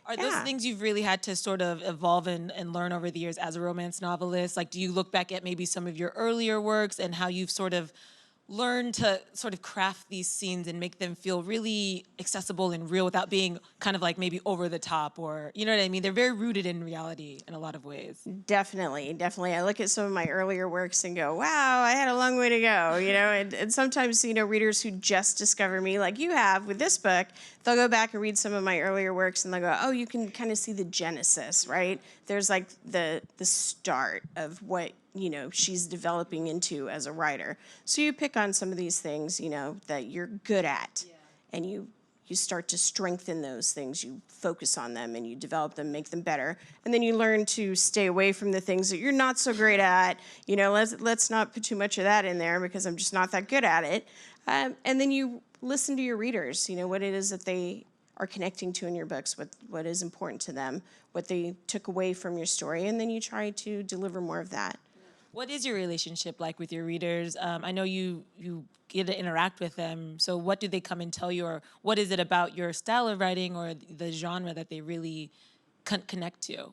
Are those things you've really had to sort of evolve and learn over the years as a romance novelist? Like, do you look back at maybe some of your earlier works and how you've sort of learned to sort of craft these scenes and make them feel really accessible and real without being kind of like maybe over the top, or, you know what I mean? They're very rooted in reality in a lot of ways. Definitely, definitely. I look at some of my earlier works and go, wow, I had a long way to go, and sometimes, readers who just discover me, like you have with this book, they'll go back and read some of my earlier works and they'll go, oh, you can kind of see the genesis, right? There's like the start of what, she's developing into as a writer. So you pick on some of these things, that you're good at, and you start to strengthen those things. You focus on them and you develop them, make them better. And then you learn to stay away from the things that you're not so great at. Let's not put too much of that in there because I'm just not that good at it. And then you listen to your readers, what it is that they are connecting to in your books, what is important to them, what they took away from your story, and then you try to deliver more of that. What is your relationship like with your readers? I know you get to interact with them. So what do they come and tell you, or what is it about your style of writing or the genre that they really connect to?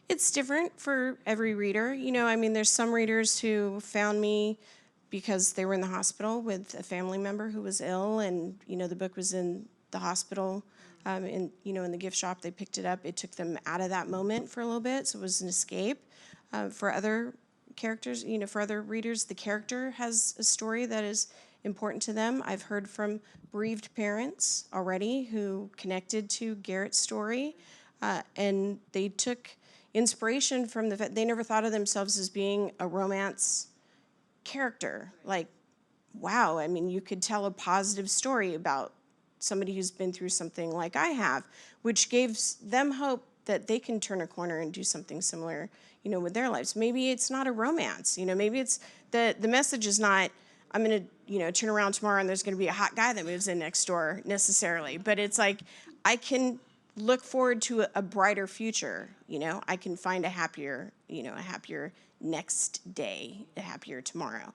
It's different for every reader. There's some readers who found me because they were in the hospital with a family member who was ill, and the book was in the hospital. In the gift shop, they picked it up. It took them out of that moment for a little bit, so it was an escape. For other characters, for other readers, the character has a story that is important to them. I've heard from bereaved parents already who connected to Garrett's story, and they took inspiration from the fact they never thought of themselves as being a romance character. Like, wow, you could tell a positive story about somebody who's been through something like I have, which gives them hope that they can turn a corner and do something similar, with their lives. Maybe it's not a romance, maybe it's the message is not, I'm gonna, turn around tomorrow and there's gonna be a hot guy that moves in next door necessarily, but it's like, I can look forward to a brighter future, I can find a happier next day, a happier tomorrow.